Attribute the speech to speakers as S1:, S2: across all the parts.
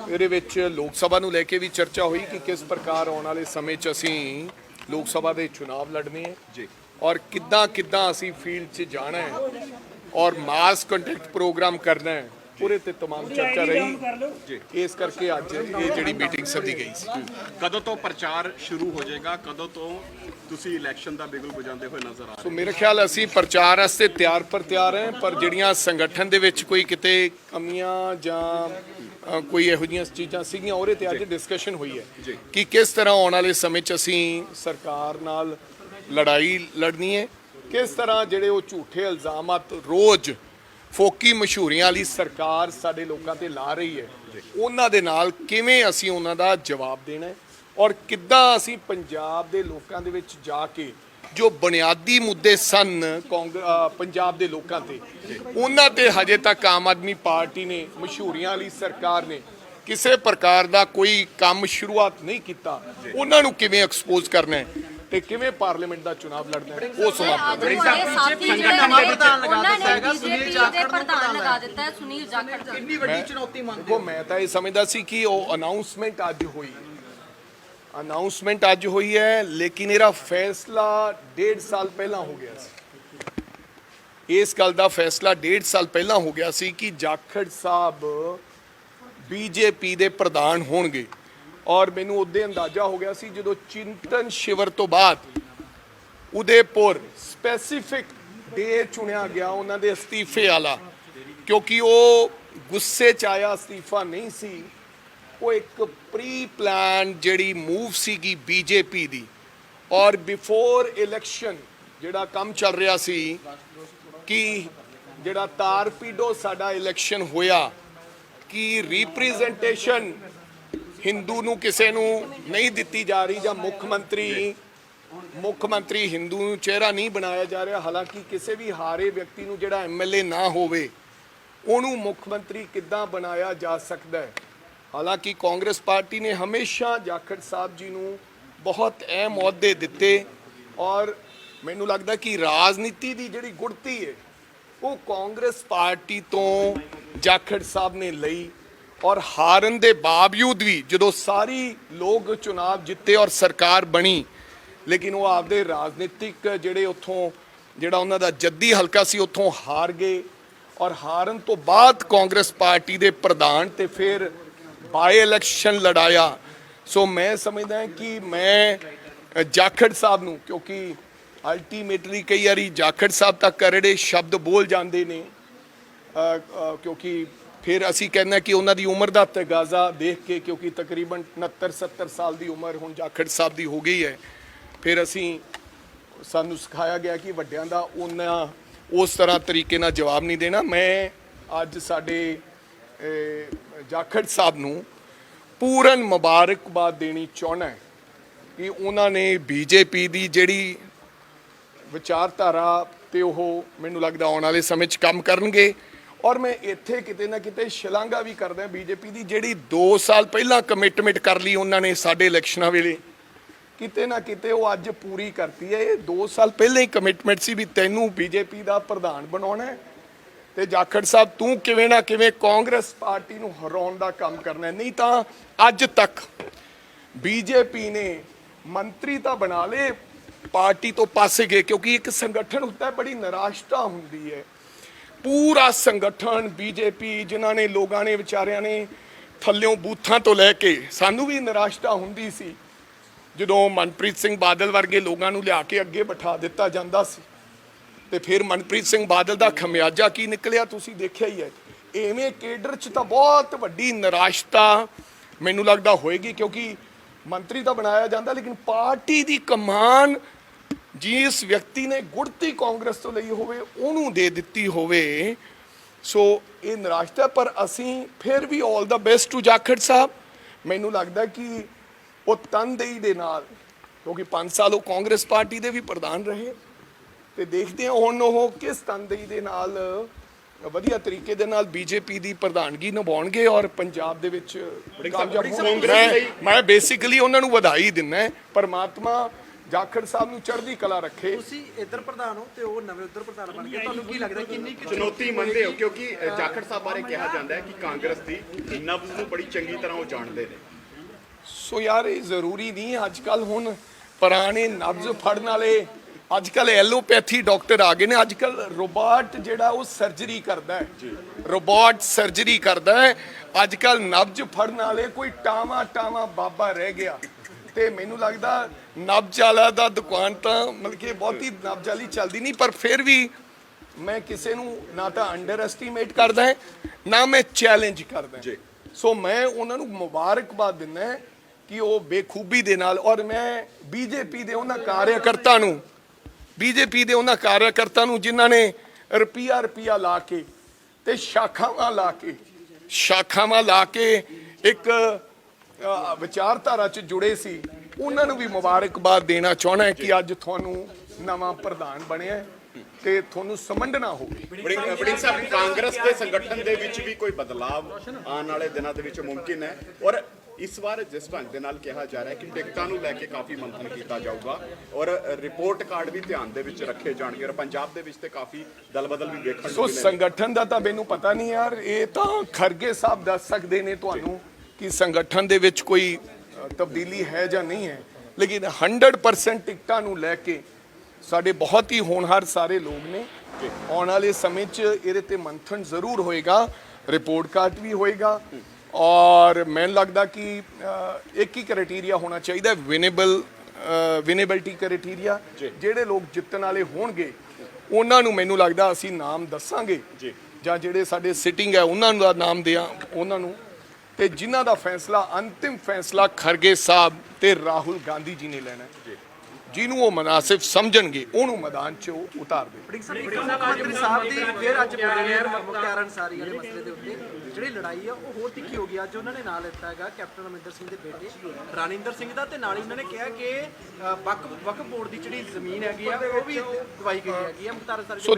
S1: ਇਹਦੇ ਵਿੱਚ ਲੋਕ ਸਭਾ ਨੂੰ ਲੈ ਕੇ ਵੀ ਚਰਚਾ ਹੋਈ ਕਿ ਕਿਸ ਪ੍ਰਕਾਰ ਆਉਣ ਵਾਲੇ ਸਮੇਂ 'ਚ ਅਸੀਂ ਲੋਕ ਸਭਾ ਦੇ ਚੁਣਾਵ ਲੜਨੇ ਹੈ ਜੀ ਔਰ ਕਿੱਦਾਂ ਅਸੀਂ ਫੀਲਡ 'ਚ ਜਾਣਾ ਹੈ ਔਰ ਮਾਸ ਕੰਟੈਕਟ ਪ੍ਰੋਗਰਾਮ ਕਰਨਾ ਹੈ पूरे ते तमाम चर्चा रही इस करके अज ये जिहड़ी मीटिंग सदी गई सी।
S2: कदों तो प्रचार शुरू हो जाएगा, कदों तो तुसी इलैक्शन दा बिगुल बजाते हुए नजर आ रहे?
S1: सो मेरे ख्याल असी प्रचार वास्ते तैयार हैं पर जिहड़ियां संगठन दे विच कोई किते कमियां जां कोई इहो जिहियां चीज़ां सीगियां ਉਹਦੇ ते अज डिस्कशन हुई है कि किस तरह आने वाले समय च असी सरकार नाल लड़ाई लड़नी है, किस तरह जिहड़े वो झूठे इल्जामात रोज़ फोकी मशहूरियां वाली सरकार साडे लोकां ते ला रही है उन्हां दे नाल किवें असीं उन्हां दा जवाब देना है और किद्दां असीं पंजाब दे लोकां दे विच जा के जो बुनियादी मुद्दे सन पंजाब दे लोकां ते उन्हां ते हजे तक आम आदमी पार्टी ने मशहूरियां वाली सरकार ने किसी प्रकार का कोई काम शुरुआत नहीं किया, उन्हां नूं किवें एक्सपोज करना है ਤੇ ਕਿਵੇਂ ਪਾਰਲੀਮੈਂਟ ਦਾ ਚੁਣਾਵ ਲੜਨਾ ਹੈ ਉਹ ਸਮਾਪਤ
S3: ਸੰਗਠਨ ਦੇ ਪ੍ਰਧਾਨ ਲਗਾ ਦਿੱਤਾ ਹੈਗਾ ਸੁਨੀਲ ਜਾਖੜ ਕਿੰਨੀ ਵੱਡੀ ਚੁਣੌਤੀ ਮੰਨਦੇ ਹੋ?
S1: ਮੈਂ ਤਾਂ ਇਹ ਸਮਝਦਾ ਸੀ ਕਿ ਉਹ ਅਨਾਉਂਸਮੈਂਟ ਅੱਜ ਹੋਈ ਹੈ ਲੇਕਿਨ ਇਹਦਾ ਫੈਸਲਾ 1.5 ਸਾਲ ਪਹਿਲਾਂ ਹੋ ਗਿਆ ਸੀ। ਇਸ ਗੱਲ ਦਾ ਫੈਸਲਾ 1.5 ਸਾਲ ਪਹਿਲਾਂ ਹੋ ਗਿਆ ਸੀ ਕਿ ਜਾਖੜ ਸਾਹਿਬ ਬੀਜੇਪੀ ਦੇ ਪ੍ਰਧਾਨ ਹੋਣਗੇ और मैनू उदे अंदाजा हो गया सी जो चिंतन शिविर तो बाद उदयपुर स्पैसीफिक डे चुनिया गया उन्होंने अस्तीफे वाला क्योंकि वो गुस्से च आया अस्तीफा नहीं सी, वो एक प्री प्लान जिहड़ी मूव सीगी बीजेपी दी और बिफोर इलैक्शन जिहड़ा काम चल रहा सी कि जिहड़ा तारपीडो साडा इलैक्शन होया कि रिप्रजेंटेशन हिंदू नूं किसे नूं नहीं दिती जा रही जां मुख मंत्री हिंदू नूं चेहरा नहीं बनाया जा रहा, हालांकि किसी भी हारे व्यक्ति नूं जिहड़ा MLA ना होवे उहनूं मुख मंत्री किद्दां बनाया जा सकदा है। हालांकि कांग्रेस पार्टी ने हमेशा जाखड़ साहब जी नूं बहुत अहम अहुदे दिते और मैनूं लगदा कि राजनीति दी जिहड़ी गुड़ती है वो कांग्रेस पार्टी तो जाखड़ साहब ने लई और हारन के बावजूद भी जो सारी लोग चुनाव जिते और सरकार बनी लेकिन वो आपदे राजनीतिक जिहड़े उत्थों जिहड़ा उन्हां दा जद्दी हलका सी उत्थों हार गए और हारन तो बाद कांग्रेस पार्टी के प्रधान ते फिर बाय इलैक्शन लड़ाया। सो मैं समझदा कि मैं जाखड़ साहब नूं क्योंकि अल्टीमेटली कई बारी जाखड़ साहब तक करड़े शब्द बोल जाते ने क्योंकि फिर असी कहना कि उन्होंने उम्र का तगाजा देख के क्योंकि तकरीबन 69-70 साल की उम्र हुण जाखड़ साहब की हो गई है, फिर असी सानू सिखाया गया कि वड्डियां दा उन्ना उस तरह तरीके नाल जवाब नहीं देना। मैं अज साडे जाखड़ साहब नूं पूरन मुबारकबाद देनी चाहना कि उन्होंने बीजेपी की जिहड़ी विचारधारा ते ओह मैनूं लगदा आउण वाले समय च काम करनगे और मैं इत्थे किते ना किते शलांघा भी करदा बीजेपी की जिहड़ी 2 साल पहला कमिटमेंट कर ली उन्होंने साडे इलैक्शनां वेले किते ना किते वो अज पूरी करती है। 2 साल पहले ही कमिटमेंट सी भी तैनूं बीजेपी का प्रधान बनाउणा है ते जाखड़ साहब तू किवें ना किवें कांग्रेस पार्टी नूं हराउण दा काम करना है, नहीं तां अज तक बीजेपी ने मंत्री तो बना ले पार्टी तो पासे गए क्योंकि एक संगठन होता है बड़ी निराशता हुंदी है पूरा संगठन बीजेपी जिन्होंने लोगों ने विचारिया ने थल्लों बूथां तो लैके सानू भी निराशता हुंदी सी जो मनप्रीत सिंह बादल वर्गे लोगों नूं लिया के अगे बिठा दिता जांदा सी ते फिर मनप्रीत सिंह बादल का खमियाजा की निकलिया तुसीं देखिया ही है। इवें केडर च तां बहुत वड्डी निराशता मैनूं लगदा होएगी क्योंकि मंत्री तो बनाया जाता लेकिन पार्टी की कमान जिस व्यक्ति ने गुड़ती कांग्रेस तो लई होवे उहनूं दे दित्ती होवे। सो ये निराशता पर असीं फिर भी all the best to Jakhar sahab. मैनूं लगदा कि वो तनदेही दे नाल क्योंकि 5 साल वो कांग्रेस पार्टी दे भी प्रधान रहे ते देखते हैं हुण वो किस तनदेही दे नाल वधिया तरीके दे नाल बीजेपी की प्रधानगी निभाउणगे और पंजाब दे विच कामयाब होणगे। मैं बेसिकली उन्हां नूं वधाई दिंदा परमात्मा ਜਾਖੜ ਸਾਹਿਬ ਨੂੰ ਚੜ੍ਹਦੀ ਕਲਾ ਰੱਖੇ।
S3: ਤੁਸੀਂ ਇੱਧਰ ਪ੍ਰਧਾਨ ਹੋ ਤੇ ਉਹ ਨਵੇਂ ਉੱਧਰ ਪ੍ਰਧਾਨ ਬਣ ਗਏ, ਤੁਹਾਨੂੰ ਕੀ ਲੱਗਦਾ ਕਿੰਨੀ ਕੁ
S2: ਚੁਣੌਤੀ ਮੰਨਦੇ ਹੋ? ਕਿਉਂਕਿ ਜਾਖੜ ਸਾਹਿਬ ਬਾਰੇ ਕਿਹਾ ਜਾਂਦਾ ਹੈ ਕਿ ਕਾਂਗਰਸ ਦੀ ਨਬਜ਼ ਨੂੰ ਬੜੀ ਚੰਗੀ ਤਰ੍ਹਾਂ ਉਹ ਜਾਣਦੇ ਨੇ।
S1: ਸੋ ਯਾਰ ਇਹ ਜ਼ਰੂਰੀ ਨਹੀਂ ਅੱਜ ਕੱਲ, ਹੁਣ ਪੁਰਾਣੇ ਨਬਜ਼ ਫੜਨ ਵਾਲੇ ਅੱਜ ਕੱਲ ਐਲੋਪੈਥੀ ਡਾਕਟਰ ਆ ਗਏ ਨੇ। ਅੱਜ ਕੱਲ ਰੋਬੋਟ ਜਿਹੜਾ ਉਹ ਸਰਜਰੀ ਕਰਦਾ ਹੈ, ਰੋਬੋਟ ਸਰਜਰੀ ਕਰਦਾ ਹੈ। ਅੱਜ ਕੱਲ ਨਬਜ਼ ਫੜਨ ਵਾਲੇ ਕੋਈ ਟਾਵਾ ਬਾਬਾ ਰਹਿ ਗਿਆ। ਤੇ ਮੈਨੂੰ ਲੱਗਦਾ ਨਬਜ਼ ਵਾਲਾ ਦਾ ਦੁਕਾਨ ਤਾਂ ਮਤਲਬ ਕਿ ਬਹੁਤੀ ਨਬਜ਼ ਵਾਲੀ ਚੱਲਦੀ ਨਹੀਂ, ਪਰ ਫਿਰ ਵੀ ਮੈਂ ਕਿਸੇ ਨੂੰ ਨਾ ਤਾਂ ਅੰਡਰ ਐਸਟੀਮੇਟ ਕਰਦਾ ਹੈ ਨਾ ਮੈਂ ਚੈਲੰਜ ਕਰਦਾ। ਸੋ ਮੈਂ ਉਹਨਾਂ ਨੂੰ ਮੁਬਾਰਕਬਾਦ ਦਿੰਦਾ ਕਿ ਉਹ ਬੇਖੂਬੀ ਦੇ ਨਾਲ, ਔਰ ਮੈਂ ਬੀਜੇਪੀ ਦੇ ਉਹਨਾਂ ਕਾਰਿਆਕਰਤਾ ਨੂੰ ਜਿਨ੍ਹਾਂ ਨੇ ਰੁਪਈਆ ਲਾ ਕੇ ਤੇ ਸ਼ਾਖਾਵਾਂ ਲਾ ਕੇ ਇੱਕ ਵਿਚਾਰਧਾਰਾ 'ਚ ਜੁੜੇ ਸੀ, ਉਹਨਾਂ ਨੂੰ ਵੀ ਮੁਬਾਰਕਬਾਦ ਦੇਣਾ ਚਾਹੁੰਦਾ ਕਿ ਅੱਜ ਤੁਹਾਨੂੰ ਨਵਾਂ ਪ੍ਰਧਾਨ ਬਣਿਆ ਤੇ ਤੁਹਾਨੂੰ ਸਮਝਣਾ ਹੋਵੇ।
S2: ਵੜਿੰਗ ਸਾਹਿਬ, ਕਾਂਗਰਸ ਦੇ ਸੰਗਠਨ ਦੇ ਵਿੱਚ ਵੀ ਕੋਈ ਬਦਲਾਵ ਆਉਣ ਵਾਲੇ ਦਿਨਾਂ ਦੇ ਵਿੱਚ ਮੁਮਕਿਨ ਹੈ? ਔਰ ਇਸ ਵਾਰ ਜਿਸ ਢੰਗ ਦੇ ਨਾਲ ਕਿਹਾ ਜਾ ਰਿਹਾ ਹੈ ਕਿ ਟਿਕਟਾਂ ਨੂੰ ਲੈ ਕੇ ਕਾਫੀ ਮੰਥਨ ਕੀਤਾ ਜਾਊਗਾ ਔਰ ਰਿਪੋਰਟ ਕਾਰਡ ਵੀ ਧਿਆਨ ਦੇ ਵਿੱਚ ਰੱਖੇ ਜਾਣਗੇ, ਔਰ ਪੰਜਾਬ ਦੇ ਵਿੱਚ ਤੇ ਕਾਫੀ ਦਲ ਬਦਲ ਵੀ ਵੇਖਣ ਨੂੰ
S1: ਸੋ ਸੰਗਠਨ ਦਾ ਤਾਂ ਮੈਨੂੰ ਪਤਾ ਨਹੀਂ ਯਾਰ, ਇਹ ਤਾਂ ਖਰਗੇ ਸਾਹਿਬ ਦੱਸ ਸਕਦੇ ਨੇ ਤੁਹਾਨੂੰ ਕਿ ਸੰਗਠਨ ਦੇ ਵਿੱਚ ਕੋਈ ਤਬਦੀਲੀ ਹੈ ਜਾਂ ਨਹੀਂ ਹੈ। ਲੇਕਿਨ 100% ਟਿਕਟਾਂ ਨੂੰ ਲੈ ਕੇ ਸਾਡੇ ਬਹੁਤ ਹੀ ਹੋਣਹਾਰ ਸਾਰੇ ਲੋਕ ਨੇ। ਆਉਣ ਵਾਲੇ ਸਮੇਂ 'ਚ ਇਹਦੇ ਤੇ ਮੰਥਨ ਜ਼ਰੂਰ ਹੋਏਗਾ, ਰਿਪੋਰਟ ਕਾਰਡ ਵੀ ਹੋਏਗਾ, ਔਰ ਮੈਨੂੰ ਲੱਗਦਾ ਕਿ ਇੱਕ ਹੀ ਕ੍ਰਾਈਟੇਰੀਆ ਹੋਣਾ ਚਾਹੀਦਾ, ਵਿਨੇਬਿਲਟੀ ਕ੍ਰਾਈਟੇਰੀਆ। ਜਿਹੜੇ ਲੋਕ ਜਿੱਤਣ ਵਾਲੇ ਹੋਣਗੇ ਉਹਨਾਂ ਨੂੰ ਮੈਨੂੰ ਲੱਗਦਾ ਅਸੀਂ ਨਾਮ ਦੱਸਾਂਗੇ, ਜਾਂ ਜਿਹੜੇ ਸਾਡੇ ਸਿਟਿੰਗ ਹੈ ਉਹਨਾਂ ਦਾ ਨਾਮ ਦਿਆਂ ਉਹਨਾਂ ਨੂੰ, ਤੇ ਜਿਨ੍ਹਾਂ ਦਾ ਫੈਸਲਾ ਅੰਤਿਮ ਫੈਸਲਾ ਖਰਗੇ ਸਾਹਿਬ ਤੇ ਰਾਹੁਲ ਗਾਂਧੀ ਜੀ ਨੇ ਲੈਣਾ, ਜਿਹਨੂੰ ਉਹ ਮਨਾਸਿਬ ਸਮਝਣਗੇ ਉਹਨੂੰ ਮੈਦਾਨ 'ਚ ਉਹ ਉਤਾਰ ਦੇ।
S3: ਮੁੱਖ ਮੰਤਰੀ ਸਾਹਿਬ ਦੀ ਫਿਰ ਅੱਜ ਬੋਲੇ ਮੁਖਤਾਰ ਅੰਸਾਰੀ ਵਾਲੇ ਮਸਲੇ ਦੇ ਉੱਤੇ ਜਿਹੜੀ ਲੜਾਈ ਆ ਉਹ ਹੋਰ ਤਿੱਖੀ ਹੋ ਗਈ। ਅੱਜ ਉਹਨਾਂ ਨੇ ਨਾਂ ਲਿੱਤਾ ਹੈਗਾ ਕੈਪਟਨ ਅਮਰਿੰਦਰ ਸਿੰਘ ਦੇ ਬੇਟੇ ਰਾਨਿੰਦਰ ਸਿੰਘ ਦਾ, ਤੇ ਨਾਲ ਹੀ ਉਹਨਾਂ ਨੇ ਕਿਹਾ ਕਿ ਵਕਫ ਬੋਰਡ ਦੀ ਜਿਹੜੀ ਜ਼ਮੀਨ ਹੈਗੀ ਆ ਉਹ ਵੀ ਦਵਾਈ ਗਈ ਹੈਗੀ ਆ ਮੁਖਤਾਰ ਅੰਸਾਰੀ।
S1: ਸੋ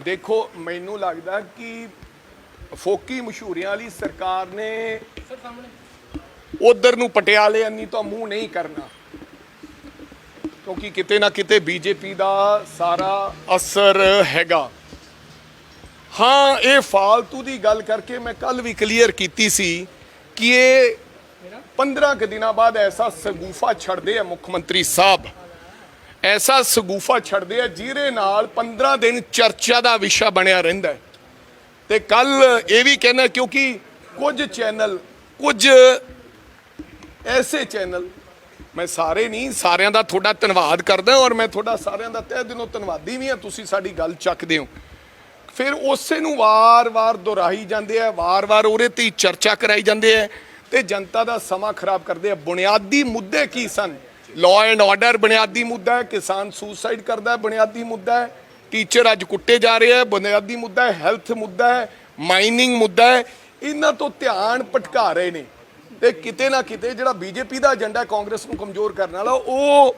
S1: ਦੇਖੋ ਮੈਨੂੰ ਲੱਗਦਾ ਕਿ ਫੋਕੀ ਮਸ਼ਹੂਰੀਆਂ ਵਾਲੀ ਸਰਕਾਰ ਨੇ ਉਧਰ ਨੂੰ ਪਟਿਆਲੇ ਅੰਨੀ ਤਾਂ ਮੂੰਹ ਨਹੀਂ ਕਰਨਾ, ਕਿਉਂਕਿ ਕਿਤੇ ਨਾ ਕਿਤੇ ਬੀਜੇਪੀ ਦਾ ਸਾਰਾ ਅਸਰ ਹੈਗਾ। ਹਾਂ, ਇਹ ਫਾਲਤੂ ਦੀ ਗੱਲ ਕਰਕੇ ਮੈਂ ਕੱਲ ਵੀ ਕਲੀਅਰ ਕੀਤੀ ਸੀ ਕਿ ਇਹ 15 ਕੁ ਦਿਨਾਂ ਬਾਅਦ ਐਸਾ ਸਗੂਫਾ ਛੱਡਦੇ ਆ ਮੁੱਖ ਮੰਤਰੀ ਸਾਹਿਬ, ਐਸਾ ਸਗੂਫਾ ਛੱਡਦੇ ਆ ਜਿਹਦੇ ਨਾਲ 15 ਦਿਨ ਚਰਚਾ ਦਾ ਵਿਸ਼ਾ ਬਣਿਆ ਰਹਿੰਦਾ ਹੈ। ਤੇ ਕੱਲ ਇਹ ਵੀ ਕਹਿਣਾ, ਕਿਉਂਕਿ ਕੁਝ ਐਸੇ ਚੈਨਲ, ਮੈਂ ਸਾਰੇ ਨਹੀਂ, ਸਾਰਿਆਂ ਦਾ ਤੁਹਾਡਾ ਧੰਨਵਾਦ ਕਰਦਾ, ਔਰ ਮੈਂ ਤੁਹਾਡਾ ਸਾਰਿਆਂ ਦਾ ਤਹਿ ਦਿਲੋਂ ਧੰਨਵਾਦੀ ਵੀ ਹਾਂ, ਤੁਸੀਂ ਸਾਡੀ ਗੱਲ ਚੱਕਦੇ ਹੋ। ਫਿਰ ਉਸੇ ਨੂੰ ਵਾਰ-ਵਾਰ ਦੁਹਰਾਈ ਜਾਂਦੇ ਆ, ਵਾਰ-ਵਾਰ ਉਹਦੇ ਤੇ ਚਰਚਾ ਕਰਾਈ ਜਾਂਦੇ ਆ ਤੇ ਜਨਤਾ ਦਾ ਸਮਾਂ ਖਰਾਬ ਕਰਦੇ ਆ। ਬੁਨਿਆਦੀ ਮੁੱਦੇ ਕੀ ਸਨ? ਲਾਅ ਐਂਡ ਆਰਡਰ ਬੁਨਿਆਦੀ ਮੁੱਦਾ ਹੈ, ਕਿਸਾਨ ਸੁਸਾਈਡ ਕਰਦਾ ਬੁਨਿਆਦੀ ਮੁੱਦਾ ਹੈ, ਟੀਚਰ ਅੱਜ ਕੁੱਟੇ ਜਾ ਰਹੇ ਆ ਬੁਨਿਆਦੀ ਮੁੱਦਾ ਹੈ, ਹੈਲਥ ਮੁੱਦਾ ਹੈ, ਮਾਈਨਿੰਗ ਮੁੱਦਾ ਹੈ। ਇਹਨਾਂ ਤੋਂ ਧਿਆਨ ਭਟਕਾ ਰਹੇ ਨੇ ਤੇ ਕਿਤੇ ਨਾ ਕਿਤੇ ਜਿਹੜਾ ਬੀਜੇਪੀ ਦਾ ਏਜੰਡਾ ਕਾਂਗਰਸ ਨੂੰ ਕਮਜ਼ੋਰ ਕਰਨ ਵਾਲਾ, ਉਹ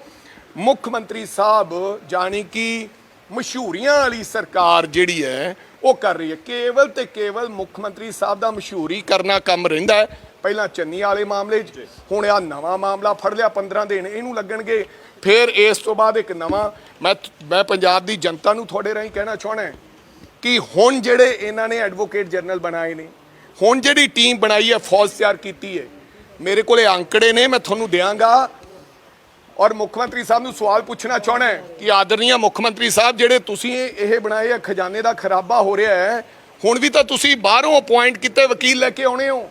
S1: ਮੁੱਖ ਮੰਤਰੀ ਸਾਹਿਬ ਜਾਣੀ ਕਿ ਮਸ਼ਹੂਰੀਆਂ ਵਾਲੀ ਸਰਕਾਰ ਜਿਹੜੀ ਹੈ ਉਹ ਕਰ ਰਹੀ ਹੈ। ਕੇਵਲ ਤੇ ਕੇਵਲ ਮੁੱਖ ਮੰਤਰੀ ਸਾਹਿਬ ਦਾ ਮਸ਼ਹੂਰੀ ਕਰਨਾ ਕੰਮ ਰਹਿੰਦਾ ਹੈ। ਪਹਿਲਾਂ ਚੰਨੀ ਵਾਲੇ ਮਾਮਲੇ 'ਚ, ਹੁਣ ਆ ਨਵਾਂ ਮਾਮਲਾ ਫੜ ਲਿਆ, 15 ਦਿਨ ਇਹਨੂੰ ਲੱਗਣਗੇ। ਫਿਰ ਇਸ ਤੋਂ ਬਾਅਦ ਇੱਕ ਨਵਾਂ, ਮੈਂ ਪੰਜਾਬ ਦੀ ਜਨਤਾ ਨੂੰ ਤੁਹਾਡੇ ਰਾਹੀਂ ਕਹਿਣਾ ਚਾਹੁੰਦਾ ਕਿ ਹੁਣ ਜਿਹੜੇ ਇਹਨਾਂ ਨੇ ਐਡਵੋਕੇਟ ਜਨਰਲ ਬਣਾਏ ਨੇ, ਹੁਣ ਜਿਹੜੀ ਟੀਮ ਬਣਾਈ ਹੈ, ਫੌਜ ਤਿਆਰ ਕੀਤੀ ਹੈ, ਮੇਰੇ ਕੋਲੇ ਅੰਕੜੇ ਨੇ, ਮੈਂ ਤੁਹਾਨੂੰ ਦਿਆਂਗਾ। ਔਰ ਮੁੱਖ ਮੰਤਰੀ ਸਾਹਿਬ ਨੂੰ ਸਵਾਲ ਪੁੱਛਣਾ ਚਾਹੁੰਦਾ ਕਿ ਆਦਰਨੀय ਮੁੱਖ ਮੰਤਰੀ ਸਾਹਿਬ, ਜਿਹੜੇ ਤੁਸੀਂ ਇਹ ਬਣਾਏ ਆ, ਖਜ਼ਾਨੇ ਦਾ ਖਰਾਬਾ ਹੋ ਰਿਹਾ ਹੈ, ਹੁਣ ਵੀ ਤਾਂ ਤੁਸੀਂ ਬਾਹਰੋਂ ਅਪੁਆਇੰਟ ਕੀਤੇ ਵਕੀਲ ਲੈ ਕੇ ਆਉਣੇ ਹੋ,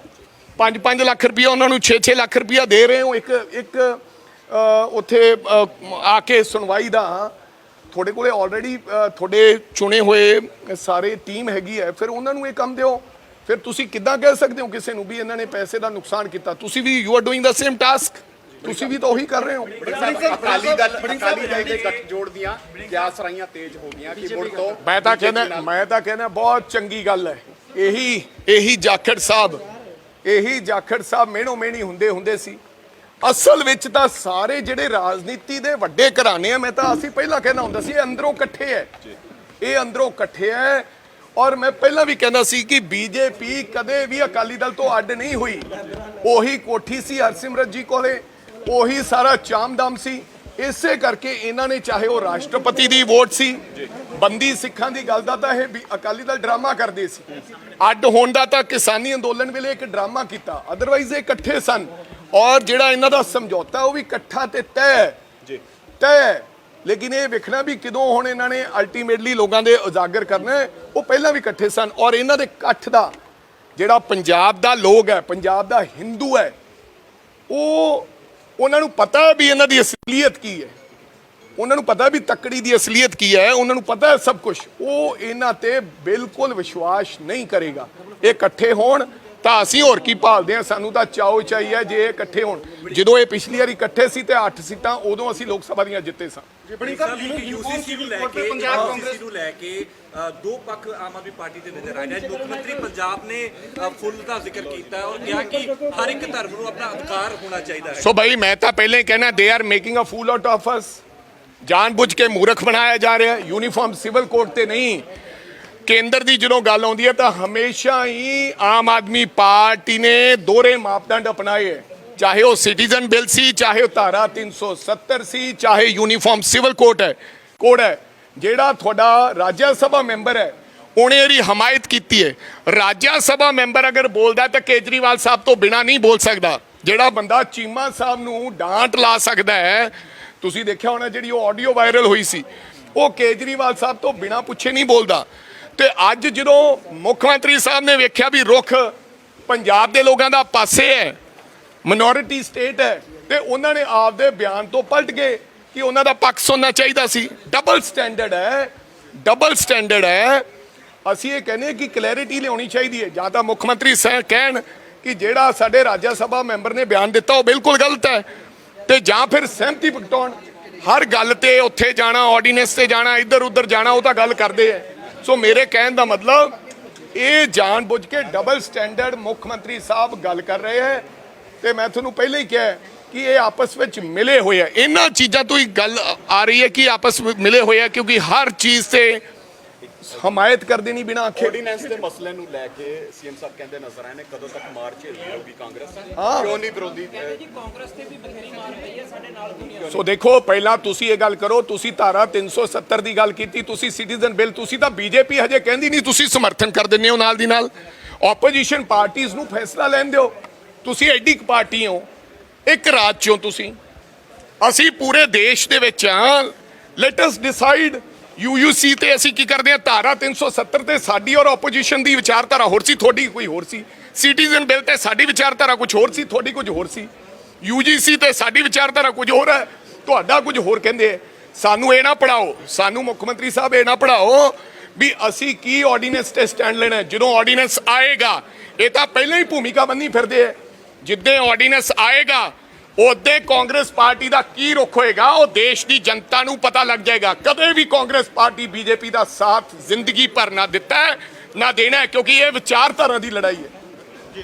S1: 5-5 ਲੱਖ ਰੁਪਇਆ ਉਹਨਾਂ ਨੂੰ 6-6 ਲੱਖ ਰੁਪਇਆ ਦੇ ਰਹੇ ਹੋ ਇੱਕ ਉੱਥੇ ਆ ਕੇ ਸੁਣਵਾਈ ਦਾ। ਤੁਹਾਡੇ ਕੋਲੇ ਆਲਰੇਡੀ ਤੁਹਾਡੇ ਚੁਣੇ ਹੋਏ ਸਾਰੇ ਟੀਮ ਹੈਗੀ ਹੈ, ਫਿਰ ਉਹਨਾਂ ਨੂੰ ਇਹ ਕੰਮ ਦਿਓ। ਫਿਰ ਤੁਸੀਂ ਕਿੱਦਾਂ ਕਹਿ ਸਕਦੇ ਹੋ ਕਿਸੇ ਨੂੰ ਵੀ ਇਹਨਾਂ ਨੇ ਪੈਸੇ ਦਾ ਨੁਕਸਾਨ ਕੀਤਾ? ਤੁਸੀਂ ਵੀ you are doing the same task, ਤੁਸੀਂ ਵੀ ਤਾਂ ਉਹੀ ਕਰ ਰਹੇ ਹੋ।
S2: ਅਕਾਲੀ ਦਲ ਦੇ ਗੱਠਜੋੜ ਦੀਆਂ ਕਿਆਸਰਾਈਆਂ ਤੇਜ਼ ਹੋ ਗਈਆਂ ਕਿ ਮੁੜ ਤੋਂ
S1: ਮੈਂ ਤਾਂ ਕਹਿੰਦਾ ਬਹੁਤ ਚੰਗੀ ਗੱਲ ਹੈ। ਇਹੀ ਜਾਖੜ ਸਾਹਿਬ ਮਿਹਣੋ ਮਿਹਣੀ ਹੁੰਦੇ ਸੀ। ਅਸਲ ਵਿੱਚ ਤਾਂ ਸਾਰੇ ਜਿਹੜੇ ਰਾਜਨੀਤੀ ਦੇ ਵੱਡੇ ਘਰਾਣੇ ਆ, ਅਸੀਂ ਪਹਿਲਾਂ ਕਹਿੰਦਾ ਹੁੰਦਾ ਸੀ, ਇਹ ਅੰਦਰੋਂ ਇਕੱਠੇ ਹੈ। ਔਰ ਮੈਂ ਪਹਿਲਾਂ ਵੀ ਕਹਿੰਦਾ ਸੀ ਕਿ ਬੀਜੇਪੀ ਕਦੇ ਵੀ ਅਕਾਲੀ ਦਲ ਤੋਂ ਅੱਡ ਨਹੀਂ ਹੋਈ। ਉਹੀ ਕੋਠੀ ਸੀ ਹਰਸਿਮਰਤ ਜੀ ਕੋਲੇ, ਉਹੀ ਸਾਰਾ ਚਾਮਦਮ ਸੀ, ਇਸੇ ਕਰਕੇ ਇਹਨਾਂ ਨੇ, ਚਾਹੇ ਉਹ ਰਾਸ਼ਟਰਪਤੀ ਦੀ ਵੋਟ ਸੀ, ਬੰਦੀ ਸਿੱਖਾਂ ਦੀ ਗੱਲ ਦਾ ਤਾਂ ਇਹ ਵੀ ਅਕਾਲੀ ਦਲ ਡਰਾਮਾ ਕਰਦੇ ਸੀ, ਅੱਡ ਹੋਣ ਦਾ ਤਾਂ ਕਿਸਾਨੀ ਅੰਦੋਲਨ ਵੇਲੇ ਇੱਕ ਡਰਾਮਾ ਕੀਤਾ, ਅਦਰਵਾਈਜ਼ ਇਹ ਇਕੱਠੇ ਸਨ। ਔਰ ਜਿਹੜਾ ਇਹਨਾਂ ਦਾ ਸਮਝੌਤਾ ਉਹ ਵੀ ਇਕੱਠਾ ਤੇ ਤੈਅ, ਲੇਕਿਨ ਇਹ ਵੇਖਣਾ ਵੀ ਕਿਦੋਂ ਹੁਣ ਇਹਨਾਂ ਨੇ ਅਲਟੀਮੇਟਲੀ ਲੋਕਾਂ ਦੇ ਉਜਾਗਰ ਕਰਨਾ ਹੈ। ਉਹ ਪਹਿਲਾਂ ਵੀ ਇਕੱਠੇ ਸਨ ਔਰ ਇਹਨਾਂ ਦੇ ਇਕੱਠ ਦਾ ਜਿਹੜਾ ਪੰਜਾਬ ਦਾ ਲੋਕ ਹੈ, ਪੰਜਾਬ ਦਾ ਹਿੰਦੂ ਹੈ, ਉਹਨਾਂ ਨੂੰ ਪਤਾ ਹੈ ਵੀ ਇਹਨਾਂ ਦੀ ਅਸਲੀਅਤ ਕੀ ਹੈ, ਉਹਨਾਂ ਨੂੰ ਪਤਾ ਵੀ ਤੱਕੜੀ ਦੀ ਅਸਲੀਅਤ ਕੀ ਹੈ, ਉਹਨਾਂ ਨੂੰ ਪਤਾ ਹੈ ਸਭ ਕੁਝ। ਉਹ ਇਹਨਾਂ ਤੇ ਬਿਲਕੁਲ ਵਿਸ਼ਵਾਸ ਨਹੀਂ ਕਰੇਗਾ। ਇਹ ਇਕੱਠੇ ਹੋਣ ਤਾਂ ਅਸੀਂ ਹੋਰ ਕੀ ਭਾਲਦੇ ਹਾਂ, ਸਾਨੂੰ ਤਾਂ ਚਾਓ ਚਾਹੀਏ ਜੇ ਇਹ ਇਕੱਠੇ ਹੋਣ। ਜਦੋਂ ਇਹ ਪਿਛਲੀ ਵਾਰੀ ਇਕੱਠੇ ਸੀ ਤੇ 8 ਸੀਟਾਂ ਉਦੋਂ ਅਸੀਂ ਲੋਕ ਸਭਾ ਦੀਆਂ ਜਿੱਤੇ ਸਾਂ।
S4: ਯੂਸੀਸੀ ਨੂੰ ਲੈ ਕੇ ਦੋ ਪੱਖ ਆਮ ਆਦਮੀ ਪਾਰਟੀ ਦੇ ਨਜ਼ਰ ਆਏ ਨੇ। ਮੁੱਖ ਮੰਤਰੀ ਪੰਜਾਬ ਨੇ ਫੁੱਲ ਦਾ ਜ਼ਿਕਰ ਕੀਤਾ ਔਰ ਕਿਹਾ ਕਿ ਹਰ ਇੱਕ ਧਰਮ ਨੂੰ ਆਪਣਾ ਅਧਿਕਾਰ ਹੋਣਾ ਚਾਹੀਦਾ ਹੈ।
S1: ਸੋ ਭਾਈ ਮੈਂ ਤਾਂ ਪਹਿਲਾਂ ਹੀ ਕਹਿਣਾ, they are making a fool out of us. ਜਾਣਬੁੱਝ ਕੇ ਮੂਰਖ ਬਣਾਇਆ ਜਾ ਰਿਹਾ। ਯੂਨੀਫਾਰਮ ਸਿਵਲ ਕੋਡ ਤੇ ਨਹੀਂ, ਕੇਂਦਰ ਦੀ ਜਦੋਂ ਗੱਲ ਆਉਂਦੀ ਹੈ ਤਾਂ ਹਮੇਸ਼ਾ ਹੀ ਆਮ ਆਦਮੀ ਪਾਰਟੀ ਨੇ ਦੋਹਰੇ ਮਾਪਦੰਡ ਅਪਣਾਏ ਹੈ, ਚਾਹੇ ਉਹ ਸਿਟੀਜ਼ਨ ਬਿੱਲ ਸੀ, ਚਾਹੇ ਉਹ ਧਾਰਾ 370 ਸੀ, ਚਾਹੇ ਯੂਨੀਫਾਰਮ ਸਿਵਲ ਕੋਡ ਹੈ। ਜਿਹੜਾ ਤੁਹਾਡਾ ਰਾਜ ਸਭਾ ਮੈਂਬਰ ਹੈ ਉਹਨੇ ਇਹਦੀ ਹਮਾਇਤ ਕੀਤੀ ਹੈ। ਰਾਜ ਸਭਾ ਮੈਂਬਰ ਅਗਰ ਬੋਲਦਾ ਤਾਂ ਕੇਜਰੀਵਾਲ ਸਾਹਿਬ ਤੋਂ ਬਿਨਾਂ ਨਹੀਂ ਬੋਲ ਸਕਦਾ। ਜਿਹੜਾ ਬੰਦਾ ਚੀਮਾ ਸਾਹਿਬ ਨੂੰ ਡਾਂਟ ਲਾ ਸਕਦਾ ਹੈ, ਤੁਸੀਂ ਦੇਖਿਆ ਹੋਣਾ ਜਿਹੜੀ ਉਹ ਆਡੀਓ ਵਾਇਰਲ ਹੋਈ ਸੀ, ਉਹ ਕੇਜਰੀਵਾਲ ਸਾਹਿਬ ਤੋਂ ਬਿਨਾਂ ਪੁੱਛੇ ਨਹੀਂ ਬੋਲਦਾ। ਤੇ ਅੱਜ ਜਦੋਂ ਮੁੱਖ ਮੰਤਰੀ ਸਾਹਿਬ ਨੇ ਵੇਖਿਆ ਵੀ ਰੁੱਖ ਪੰਜਾਬ ਦੇ ਲੋਕਾਂ ਦਾ ਪਾਸੇ ਹੈ, ਮਿਨੋਰਿਟੀ ਸਟੇਟ ਹੈ, ਤੇ ਉਹਨਾਂ ਨੇ ਆਪਦੇ ਬਿਆਨ ਤੋਂ ਪਲਟ ਗਏ ਕਿ ਉਹਨਾਂ ਦਾ ਪੱਖ ਸੁਣਨਾ ਚਾਹੀਦਾ ਸੀ। ਡਬਲ ਸਟੈਂਡਰਡ ਹੈ। ਅਸੀਂ ਇਹ ਕਹਿੰਦੇ ਕਿ ਕਲੈਰਿਟੀ ਲਿਆਉਣੀ ਚਾਹੀਦੀ ਹੈ। ਜਾਂ ਤਾਂ ਮੁੱਖ ਮੰਤਰੀ ਸਾਹਿਬ ਕਹਿਣ ਕਿ ਜਿਹੜਾ ਸਾਡੇ ਰਾਜ ਸਭਾ ਮੈਂਬਰ ਨੇ ਬਿਆਨ ਦਿੱਤਾ ਉਹ ਬਿਲਕੁਲ ਗਲਤ ਹੈ, ਤੇ ਜਾਂ ਫਿਰ ਸਹਿਮਤੀ ਪ੍ਰਗਟਾਉਣ। ਹਰ ਗੱਲ ਤੇ ਉੱਥੇ ਜਾਣਾ, ਆਰਡੀਨੈਂਸ ਤੇ ਜਾਣਾ, ਇੱਧਰ ਉੱਧਰ ਜਾਣਾ, ਉਹ ਤਾਂ ਗੱਲ ਕਰਦੇ ਹੈ। ਸੋ ਮੇਰੇ ਕਹਿਣ ਦਾ ਮਤਲਬ ਇਹ ਜਾਣਬੁੱਝ ਕੇ ਡਬਲ ਸਟੈਂਡਰਡ ਮੁੱਖ ਮੰਤਰੀ ਸਾਹਿਬ ਗੱਲ ਕਰ ਰਹੇ ਹੈ। ਤੇ ਮੈਂ ਤੁਹਾਨੂੰ ਪਹਿਲਾਂ ਹੀ ਕਿਹਾ ਕਿ ਇਹ ਆਪਸ ਵਿੱਚ ਮਿਲੇ ਹੋਏ ਆ। ਇਹਨਾਂ ਚੀਜ਼ਾਂ ਤੋਂ ਹੀ ਗੱਲ ਆ ਰਹੀ ਹੈ ਕਿ ਆਪਸ ਵਿੱਚ ਮਿਲੇ ਹੋਏ ਆ, ਕਿਉਂਕਿ ਹਰ ਚੀਜ਼ ਤੇ ਹਮਾਇਤ ਕਰ ਦੇਣੀ ਬਿਨਾਂ ਆਖੇ।
S2: ਆਰਡੀਨੈਂਸ ਦੇ ਮਸਲੇ ਨੂੰ ਲੈ ਕੇ ਸੀਐਮ ਸਾਹਿਬ ਕਹਿੰਦੇ ਨਜ਼ਰ ਆਏ ਨੇ, ਕਦੋਂ ਤੱਕ ਮਾਰ ਝੇਲਦੀ ਹੋਊਗੀ ਕਾਂਗਰਸ? ਕਿਉਂ ਨਹੀਂ ਵਿਰੋਧੀ? ਸੋ ਦੇਖੋ, ਪਹਿਲਾਂ ਤੁਸੀਂ ਇਹ ਗੱਲ ਕਰੋ, ਤੁਸੀਂ ਧਾਰਾ 370 ਦੀ ਗੱਲ ਕੀਤੀ, ਤੁਸੀਂ ਸਿਟੀਜ਼ਨ ਬਿੱਲ, ਤੁਸੀਂ ਤਾਂ ਬੀਜੇਪੀ ਹਜੇ ਕਹਿੰਦੀ ਨਹੀਂ, ਤੁਸੀਂ ਸਮਰਥਨ ਕਰ ਦਿੰਦੇ ਹੋ ਨਾਲ ਦੀ ਨਾਲ। ਆਪੋਜੀਸ਼ਨ ਪਾਰਟੀਆਂ ਨੂੰ ਫੈਸਲਾ ਲੈਣ ਦਿਓ। ਤੁਸੀਂ ਐਡੀ ਕੁ ਪਾਰਟੀ ਹੋ, ਇੱਕ ਰਾਜ ਚੋਂ ਤੁਸੀਂ, ਅਸੀਂ ਪੂਰੇ ਦੇਸ਼ ਦੇ ਵਿੱਚ ਹਾਂ। Let us decide. ਯੂਯੂਸੀ ਤੇ ਅਸੀਂ ਕੀ ਕਰਦੇ ਹਾਂ, ਧਾਰਾ 370 ਤੇ ਸਾਡੀ ਔਰ ਆਪੋਜੀਸ਼ਨ ਦੀ ਵਿਚਾਰਧਾਰਾ ਹੋਰ ਸੀ, ਤੁਹਾਡੀ ਕੋਈ ਹੋਰ ਸੀ। ਸਿਟੀਜ਼ਨ ਬਿੱਲ ਤੇ ਸਾਡੀ ਵਿਚਾਰਧਾਰਾ ਕੁਝ ਹੋਰ ਸੀ, ਤੁਹਾਡੀ ਕੁਝ ਹੋਰ ਸੀ। ਯੂਜੀਸੀ ਤੇ ਸਾਡੀ ਵਿਚਾਰਧਾਰਾ ਕੁਝ ਹੋਰ ਹੈ, ਤੁਹਾਡਾ ਕੁਝ ਹੋਰ ਕਹਿੰਦੇ। ਸਾਨੂੰ ਇਹ ਨਾ ਪੜਾਓ, ਸਾਨੂੰ ਮੁੱਖ ਮੰਤਰੀ ਸਾਹਿਬ ਇਹ ਨਾ ਪੜਾਓ ਵੀ ਅਸੀਂ ਕੀ ਆਰਡੀਨੈਂਸ ਤੇ ਸਟੈਂਡ ਲੈਣਾ। ਜਦੋਂ ਆਰਡੀਨੈਂਸ ਆਏਗਾ, ਇਹ ਤਾਂ ਪਹਿਲਾਂ ਹੀ ਭੂਮਿਕਾ ਬੰਨੀ ਫਿਰਦੇ ਹੈ। ਜਿੱਦਾਂ ਆਰਡੀਨੈਂਸ ਆਏਗਾ ਉਹਦੇ ਕਾਂਗਰਸ ਪਾਰਟੀ ਦਾ ਕੀ ਰੁਖ ਹੋਏਗਾ ਉਹ ਦੇਸ਼ ਦੀ ਜਨਤਾ ਨੂੰ ਪਤਾ ਲੱਗ ਜਾਏਗਾ। ਕਦੇ ਵੀ ਕਾਂਗਰਸ ਪਾਰਟੀ ਬੀਜੇਪੀ ਦਾ ਸਾਥ ਜ਼ਿੰਦਗੀ ਭਰ ਨਾ ਦਿੱਤਾ ਹੈ, ਨਾ ਦੇਣਾ ਹੈ, ਕਿਉਂਕਿ ਇਹ ਵਿਚਾਰਧਾਰਾ ਦੀ ਲੜਾਈ ਹੈ।